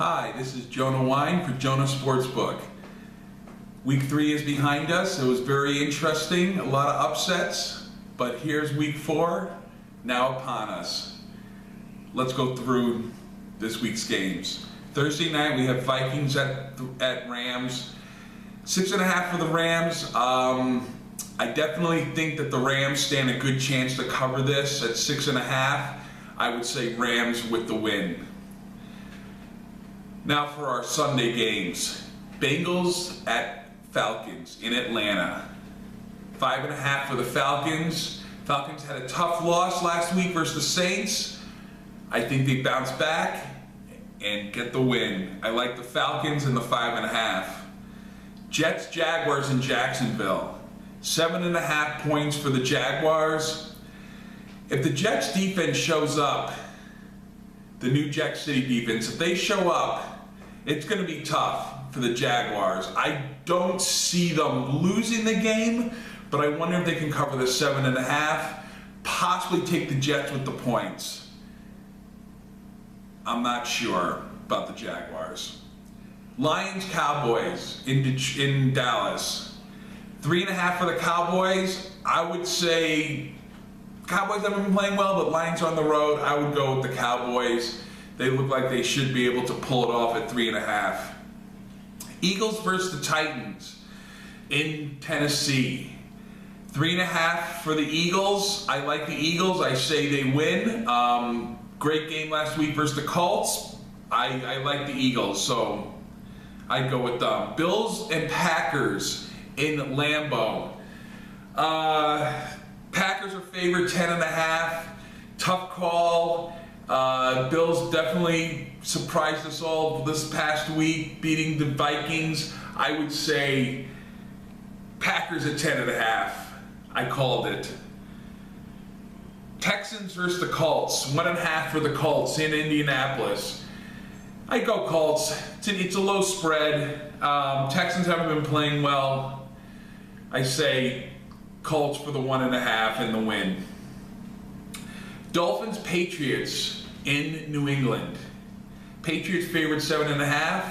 Hi, this is Jonah Wine for Jonah Sportsbook. Week 3 is behind us. It was very interesting, a lot of upsets, but here's week 4 now upon us. Let's go through this week's games. Thursday night we have Vikings at Rams. 6.5 for the Rams. I definitely think that the Rams stand a good chance to cover this at 6.5. I would say Rams with the win. Now for our Sunday games. Bengals at Falcons in Atlanta. 5.5 for the Falcons. Falcons had a tough loss last week versus the Saints. I think they bounce back and get the win. I like the Falcons and the 5.5. Jets, Jaguars in Jacksonville. 7.5 points for the Jaguars. If the Jets defense shows up, the New Jack City defense, if they show up, it's going to be tough for the Jaguars. I don't see them losing the game, but I wonder if they can cover the 7.5, possibly take the Jets with the points. I'm not sure about the Jaguars. Lions, Cowboys in Dallas. 3.5 for the Cowboys. I would say Cowboys haven't been playing well, but Lions on the road. I would go with the Cowboys. They look like they should be able to pull it off at 3.5. Eagles versus the Titans in Tennessee. 3.5 for the Eagles. I like the Eagles. I say they win. Great game last week versus the Colts. I like the Eagles, so I'd go with them. Bills and Packers in Lambeau. Packers are favored 10.5. Tough call. Bills definitely surprised us all this past week, beating the Vikings. I would say Packers at 10.5. I called it. Texans versus the Colts. 1.5 for the Colts in Indianapolis. I go Colts. It's a low spread. Texans haven't been playing well. I say Colts for the 1.5 and the win. Dolphins, Patriots in New England. Patriots favored 7.5.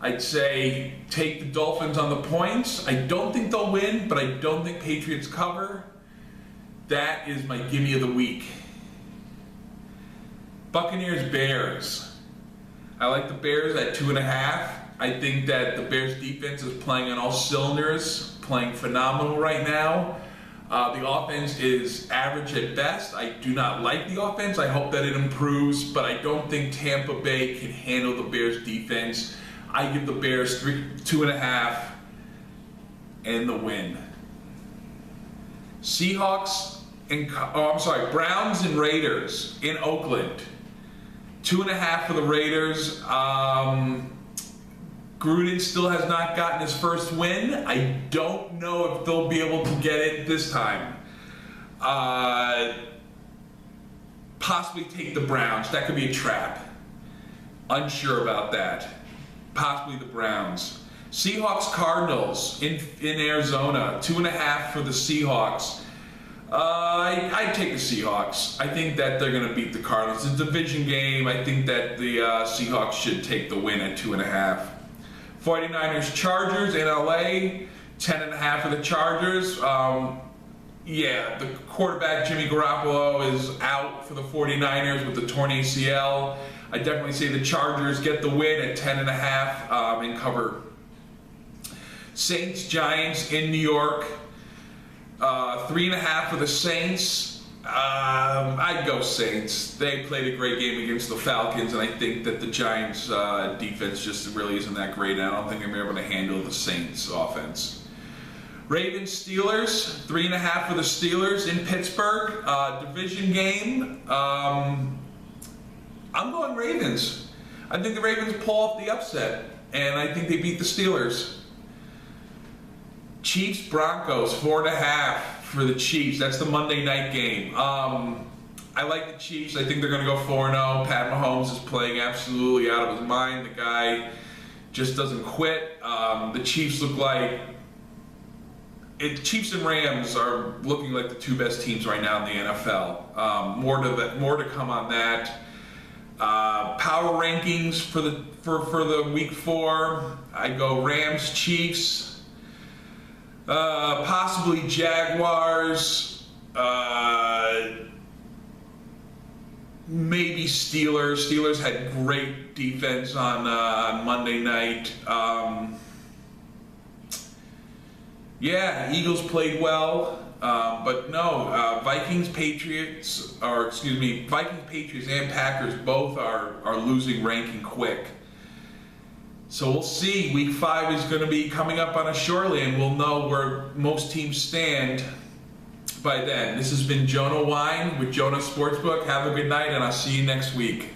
I'd say take the Dolphins on the points. I don't think they'll win, but I don't think Patriots cover. That is my gimme of the week. Buccaneers, Bears. I like the Bears at 2.5. I think that the Bears defense is playing on all cylinders, playing phenomenal right now. The offense is average at best. I do not like the offense. I hope that it improves, but I don't think Tampa Bay can handle the Bears defense. I give the Bears 2.5 and the win. Browns and Raiders in Oakland. 2.5 for the Raiders. Gruden still has not gotten his first win. I don't know if they'll be able to get it this time. Possibly take the Browns. That could be a trap. Unsure about that. Possibly the Browns. Seahawks, Cardinals in Arizona. 2.5 for the Seahawks. I'd take the Seahawks. I think that they're going to beat the Cardinals. It's a division game. I think that the Seahawks should take the win at 2.5. 49ers, Chargers in LA. 10.5 for the Chargers. The quarterback Jimmy Garoppolo is out for the 49ers with the torn ACL. I definitely say the Chargers get the win at 10.5 and cover. Saints, Giants in New York. 3.5 for the Saints. I'd go Saints. They played a great game against the Falcons, and I think that the Giants' defense just really isn't that great. I don't think they're able to handle the Saints' offense. Ravens, Steelers. 3.5 for the Steelers in Pittsburgh. Division game. I'm going Ravens. I think the Ravens pull off the upset, and I think they beat the Steelers. Chiefs, Broncos, 4.5 for the Chiefs. That's the Monday night game. I like the Chiefs. I think they're going to go 4-0. Pat Mahomes is playing absolutely out of his mind. The guy just doesn't quit. The Chiefs look like... Chiefs and Rams are looking like the two best teams right now in the NFL. More to come on that. Power rankings for the week 4. I go Rams, Chiefs, possibly Jaguars, maybe Steelers. Steelers had great defense on Monday night. Yeah, Eagles played well, but no, Vikings, Patriots, and Packers both are losing ranking quick. So we'll see. Week 5 is going to be coming up on us shortly, and we'll know where most teams stand by then. This has been Jonah Wine with Jonah Sportsbook. Have a good night, and I'll see you next week.